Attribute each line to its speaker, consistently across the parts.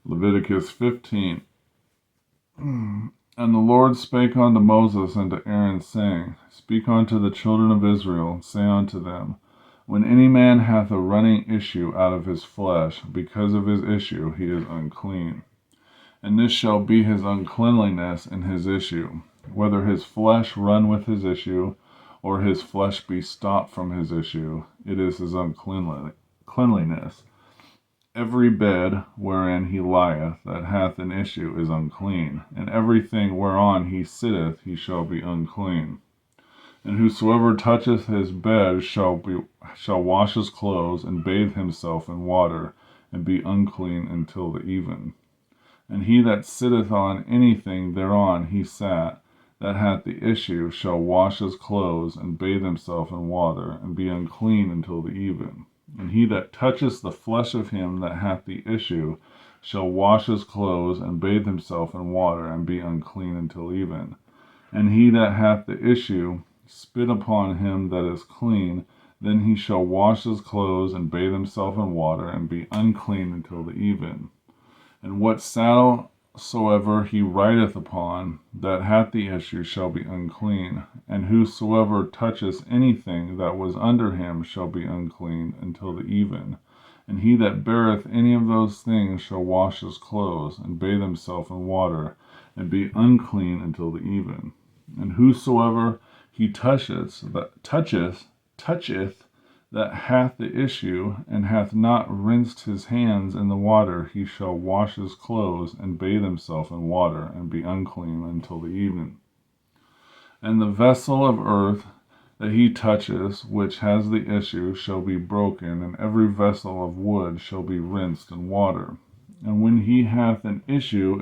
Speaker 1: Leviticus 15. And the Lord spake unto Moses and to Aaron, saying, Speak unto the children of Israel, and say unto them, When any man hath a running issue out of his flesh, because of his issue he is unclean. And this shall be his uncleanliness in his issue, whether his flesh run with his issue, or his flesh be stopped from his issue, it is his uncleanliness. Every bed wherein he lieth that hath an issue is unclean, and everything whereon he sitteth he shall be unclean. And whosoever toucheth his bed shall wash his clothes, and bathe himself in water, and be unclean until the even. And he that sitteth on anything thereon he sat, that hath the issue, shall wash his clothes, and bathe himself in water, and be unclean until the even. And he that toucheth the flesh of him that hath the issue shall wash his clothes, and bathe himself in water, and be unclean until even. And he that hath the issue spit upon him that is clean, then he shall wash his clothes, and bathe himself in water, and be unclean until the even. And what saddle soever he rideth upon, that hath the issue, shall be unclean. And whosoever toucheth anything that was under him shall be unclean until the even. And he that beareth any of those things shall wash his clothes, and bathe himself in water, and be unclean until the even. And whosoever he toucheth that hath the issue, and hath not rinsed his hands in the water, he shall wash his clothes, and bathe himself in water, and be unclean until the even. And the vessel of earth that he touches, which has the issue, shall be broken, and every vessel of wood shall be rinsed in water. And when he hath that issue,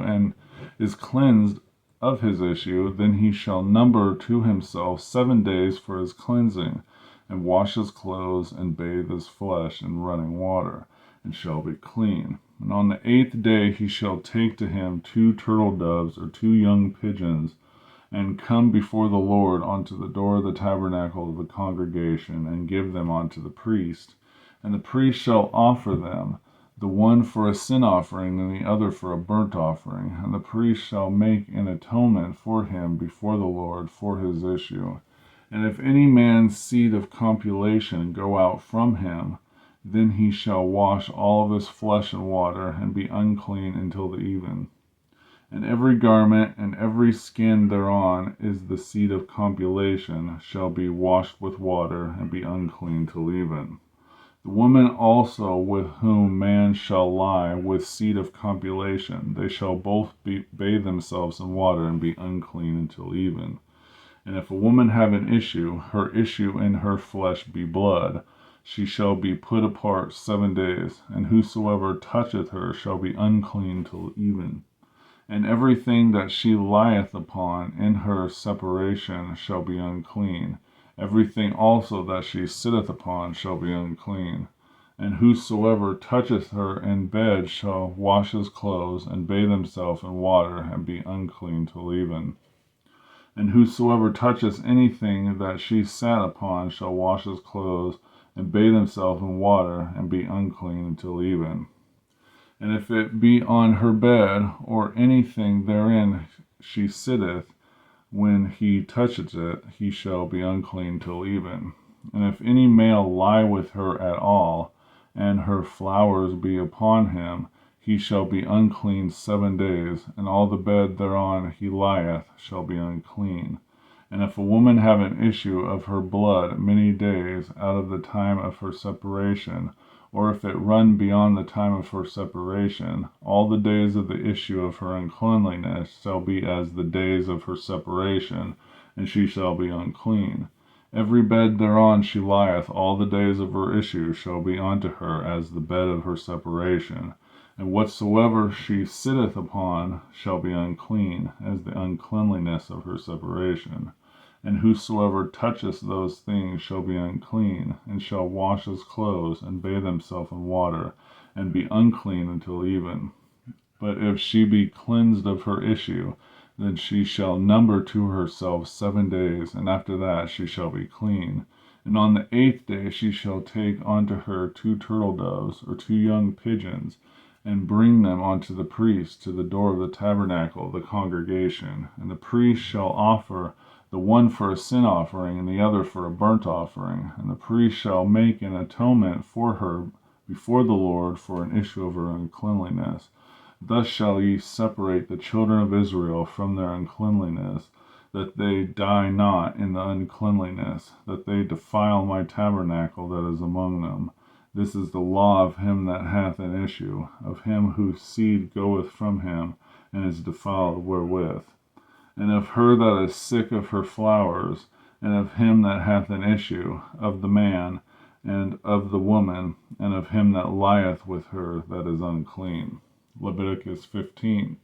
Speaker 1: and is cleansed of his issue, then he shall number to himself 7 days for his cleansing, and wash his clothes, and bathe his flesh in running water, and shall be clean. And on the 8th day he shall take to him 2 turtle doves, or 2 young pigeons, and come before the Lord unto the door of the tabernacle of the congregation, and give them unto the priest. And the priest shall offer them, the one for a sin offering, and the other for a burnt offering. And the priest shall make an atonement for him before the Lord for his issue. And if any man's seed of copulation go out from him, then he shall wash all of his flesh in water, and be unclean until the even. And every garment and every skin thereon is the seed of copulation shall be washed with water, and be unclean till even. The woman also with whom man shall lie with seed of copulation, they shall both bathe themselves in water, and be unclean until even. And if a woman have an issue, her issue in her flesh be blood, she shall be put apart 7 days, and whosoever toucheth her shall be unclean till even. And everything that she lieth upon in her separation shall be unclean. Everything also that she sitteth upon shall be unclean. And whosoever toucheth her in bed shall wash his clothes, and bathe himself in water, and be unclean till even. And whosoever toucheth anything that she sat upon shall wash his clothes, and bathe himself in water, and be unclean until even. And if it be on her bed, or anything therein she sitteth, when he toucheth it, he shall be unclean till even. And if any male lie with her at all, and her flowers be upon him, he shall be unclean 7 days, and all the bed thereon he lieth shall be unclean. And if a woman have an issue of her blood many days out of the time of her separation, or if it run beyond the time of her separation, all the days of the issue of her uncleanliness shall be as the days of her separation, and she shall be unclean. Every bed thereon she lieth all the days of her issue shall be unto her as the bed of her separation. And whatsoever she sitteth upon shall be unclean, as the uncleanliness of her separation. And whosoever toucheth those things shall be unclean, and shall wash his clothes, and bathe himself in water, and be unclean until even. But if she be cleansed of her issue, then she shall number to herself 7 days, and after that she shall be clean. And on the 8th day she shall take unto her 2 turtle doves, or 2 young pigeons, and bring them unto the priest to the door of the tabernacle of the congregation. And the priest shall offer the one for a sin offering, and the other for a burnt offering. And the priest shall make an atonement for her before the Lord for an issue of her uncleanliness. Thus shall ye separate the children of Israel from their uncleanliness, that they die not in the uncleanliness, that they defile my tabernacle that is among them. This is the law of him that hath an issue, of him whose seed goeth from him, and is defiled wherewith. And of her that is sick of her flowers, and of him that hath an issue, of the man, and of the woman, and of him that lieth with her that is unclean. Leviticus 15.